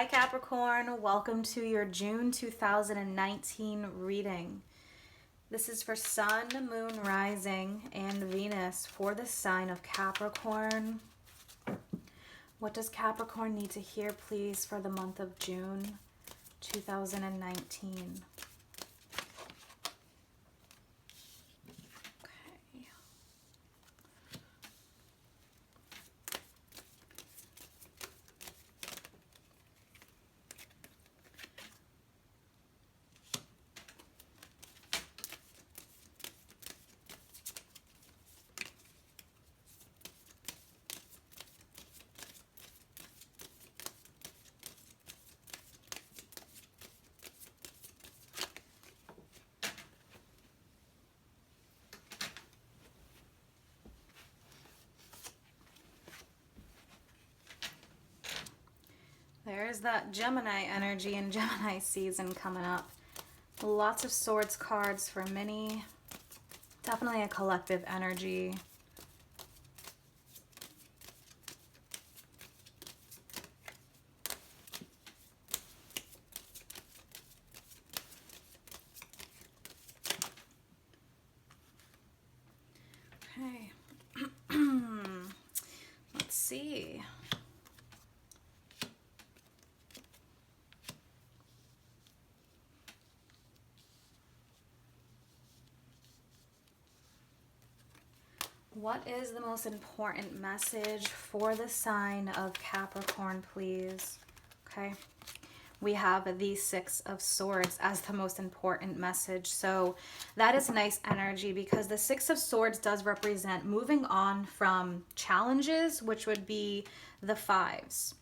Hi Capricorn, welcome to your June 2019 reading. This is for Sun, Moon, Rising, and Venus for the sign of Capricorn. What does Capricorn need to hear, please, for the month of June 2019? There's that Gemini energy and Gemini season coming up. Lots of swords cards for many. Definitely a collective energy. Okay. Let's see. What is the most important message for the sign of Capricorn, please? Okay. We have the Six of Swords as the most important message. So that is nice energy because the Six of Swords does represent moving on from challenges, which would be the fives.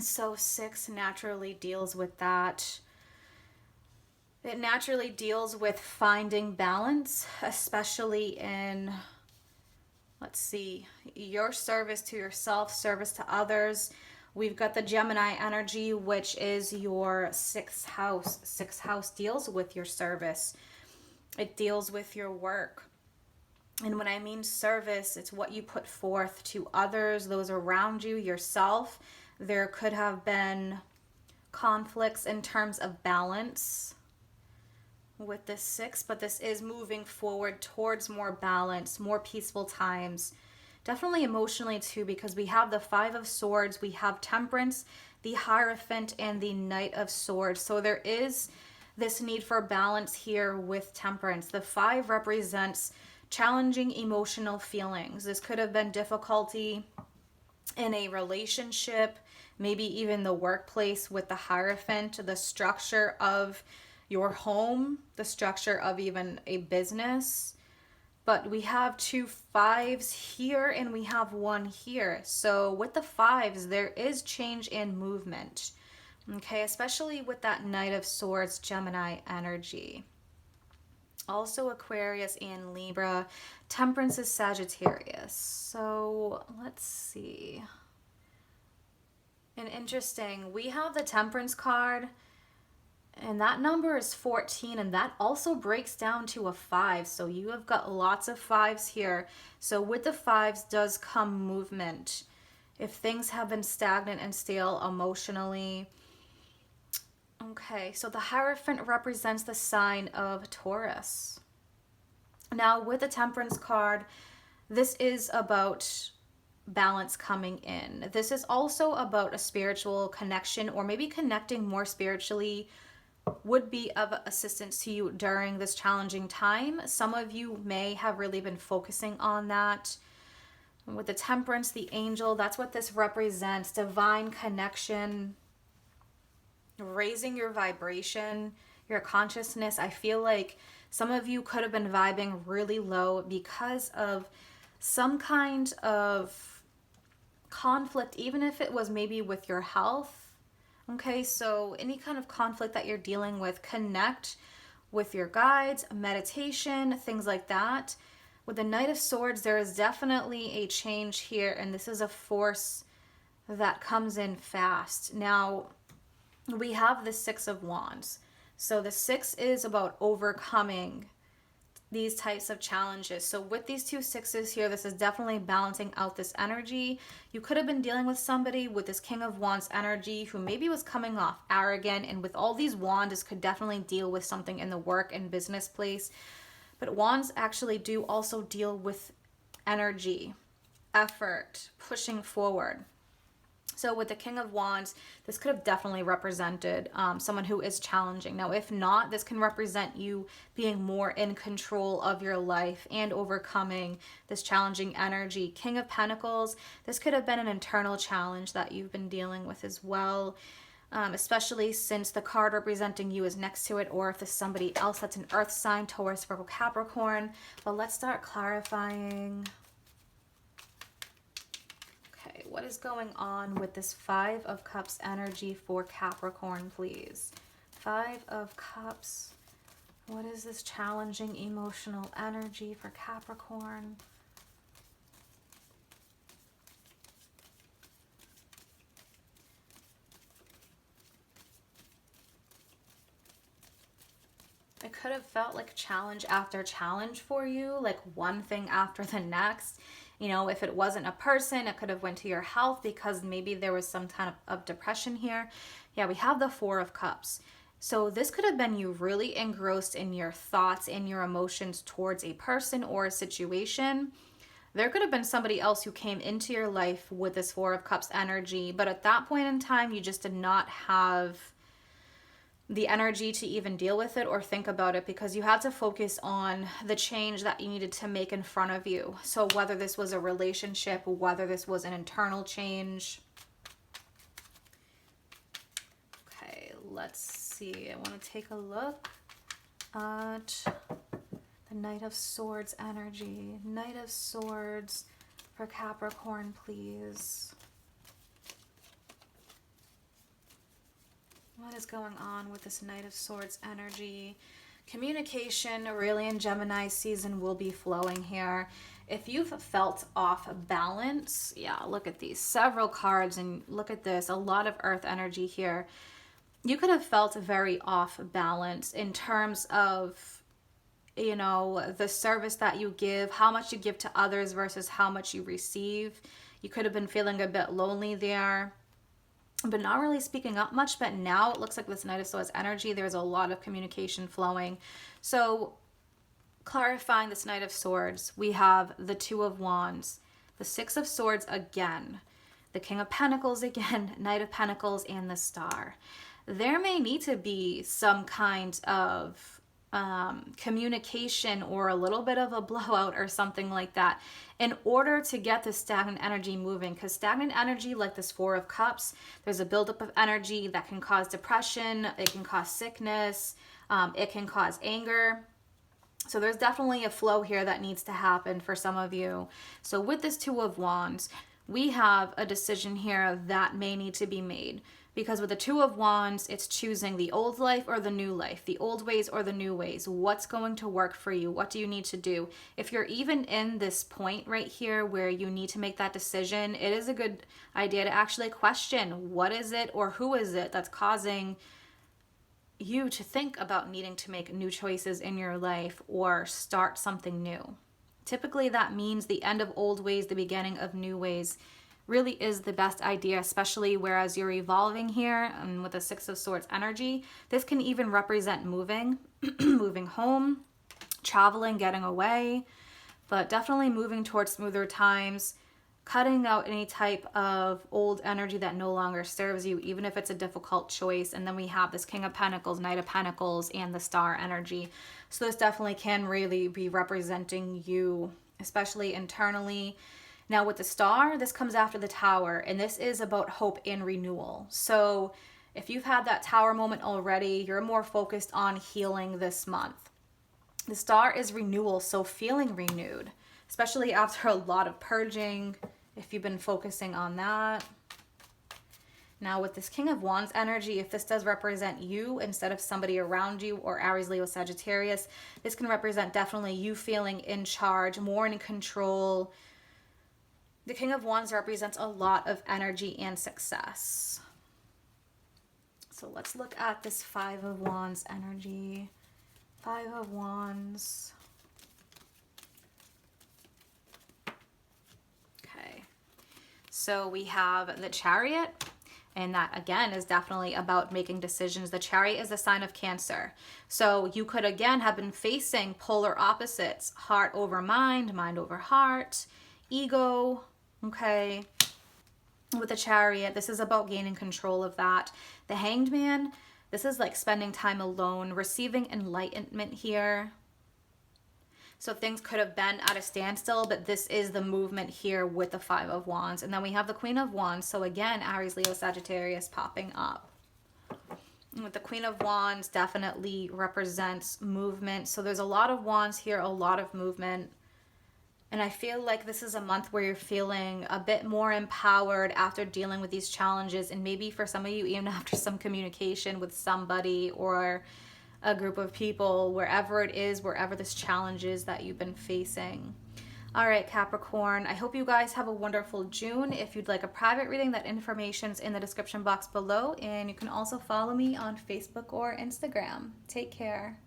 So six naturally deals with that. It naturally deals with finding balance, especially in, let's see, your service to yourself, service to others. We've got the Gemini energy, which is your sixth house. Sixth house deals with your service. It deals with your work. And when I mean service, it's what you put forth to others, those around you, yourself. There could have been conflicts in terms of balance with this six, but this is moving forward towards more balance, more peaceful times. Definitely emotionally too, because we have the Five of Swords, we have Temperance, the Hierophant, and the Knight of Swords. So there is this need for balance here with Temperance. The five represents challenging emotional feelings. This could have been difficulty in a relationship, maybe even the workplace with the Hierophant, the structure of your home, the structure of even a business. But we have two fives here and we have one here. So with the fives, there is change in movement. Okay, especially with that Knight of Swords, Gemini energy. Also Aquarius and Libra. Temperance is Sagittarius. So let's see. And interesting, we have the Temperance card. And that number is 14, and that also breaks down to a 5. So you have got lots of 5s here. So with the 5s does come movement. If things have been stagnant and stale emotionally. Okay, so the Hierophant represents the sign of Taurus. Now with the Temperance card, this is about balance coming in. This is also about a spiritual connection, or maybe connecting more spiritually would be of assistance to you during this challenging time. Some of you may have really been focusing on that. With the Temperance, the angel, that's what this represents. Divine connection, raising your vibration, your consciousness. I feel like some of you could have been vibing really low because of some kind of conflict, even if it was maybe with your health. Okay, so any kind of conflict that you're dealing with, connect with your guides, meditation, things like that. With the Knight of Swords, there is definitely a change here, and this is a force that comes in fast. Now, we have the Six of Wands. So the six is about overcoming these types of challenges. So with these two sixes here, this is definitely balancing out this energy. You could have been dealing with somebody with this King of Wands energy who maybe was coming off arrogant, and with all these wands, this could definitely deal with something in the work and business place. But wands actually do also deal with energy, effort, pushing forward. So with the King of Wands, this could have definitely represented someone who is challenging. Now, if not, this can represent you being more in control of your life and overcoming this challenging energy. King of Pentacles, this could have been an internal challenge that you've been dealing with as well, especially since the card representing you is next to it, or if there's somebody else that's an earth sign, Taurus, Virgo, Capricorn. But let's start clarifying. What is going on with this Five of Cups energy for Capricorn, please? Five of Cups. What is this challenging emotional energy for Capricorn? It could have felt like challenge after challenge for you, like one thing after the next. You know, if it wasn't a person, it could have went to your health because maybe there was some kind of depression here. Yeah, we have the Four of Cups. So this could have been you really engrossed in your thoughts and your emotions towards a person or a situation. There could have been somebody else who came into your life with this Four of Cups energy, but at that point in time, you just did not have the energy to even deal with it or think about it because you had to focus on the change that you needed to make in front of you. So whether this was a relationship, whether this was an internal change. Okay, let's see. I want to take a look at the Knight of Swords energy. Knight of Swords for Capricorn, please. What is going on with this Knight of Swords energy? Communication, really in Gemini season, will be flowing here. If you've felt off balance, yeah, look at these. Several cards, and look at this. A lot of earth energy here. You could have felt very off balance in terms of, you know, the service that you give, how much you give to others versus how much you receive. You could have been feeling a bit lonely there, but not really speaking up much. But now it looks like this Knight of Swords energy, there's a lot of communication flowing. So clarifying this Knight of Swords, we have the Two of Wands, the Six of Swords again, the King of Pentacles again, Knight of Pentacles, and the Star. There may need to be some kind of communication or a little bit of a blowout or something like that in order to get the stagnant energy moving, because stagnant energy, like this Four of Cups, there's a buildup of energy that can cause depression, it can cause sickness, it can cause anger. So there's definitely a flow here that needs to happen for some of you. So with this Two of Wands, we have a decision here that may need to be made. Because with the Two of Wands, it's choosing the old life or the new life, the old ways or the new ways. What's going to work for you? What do you need to do? If you're even in this point right here where you need to make that decision, it is a good idea to actually question what is it or who is it that's causing you to think about needing to make new choices in your life or start something new. Typically that means the end of old ways, the beginning of new ways. Really is the best idea, especially whereas you're evolving here and with the Six of Swords energy. This can even represent moving, moving home, traveling, getting away, but definitely moving towards smoother times, cutting out any type of old energy that no longer serves you, even if it's a difficult choice. And then we have this King of Pentacles, Knight of Pentacles, and the Star energy. So this definitely can really be representing you, especially internally. Now with the Star, this comes after the Tower, and this is about hope and renewal. So if you've had that Tower moment already, you're more focused on healing this month. The Star is renewal, so feeling renewed, especially after a lot of purging, if you've been focusing on that. Now with this King of Wands energy, if this does represent you instead of somebody around you, or Aries, Leo, Sagittarius, this can represent definitely you feeling in charge, more in control. The King of Wands represents a lot of energy and success. So let's look at this Five of Wands energy. Five of Wands. So we have the Chariot, and that again is definitely about making decisions. The Chariot is a sign of Cancer. So you could again have been facing polar opposites, heart over mind, mind over heart, ego, okay? With the Chariot, this is about gaining control of that. The Hanged Man, this is like spending time alone, receiving enlightenment here. So things could have been at a standstill, but this is the movement here with the Five of Wands. And then we have the Queen of Wands. So again, Aries, Leo, Sagittarius popping up. And with the Queen of Wands definitely represents movement. So there's a lot of wands here, a lot of movement. And I feel like this is a month where you're feeling a bit more empowered after dealing with these challenges. And maybe for some of you, even after some communication with somebody or a group of people, wherever it is, wherever this challenge is that you've been facing. All right, Capricorn, I hope you guys have a wonderful June. If you'd like a private reading, that information's in the description box below. And you can also follow me on Facebook or Instagram. Take care.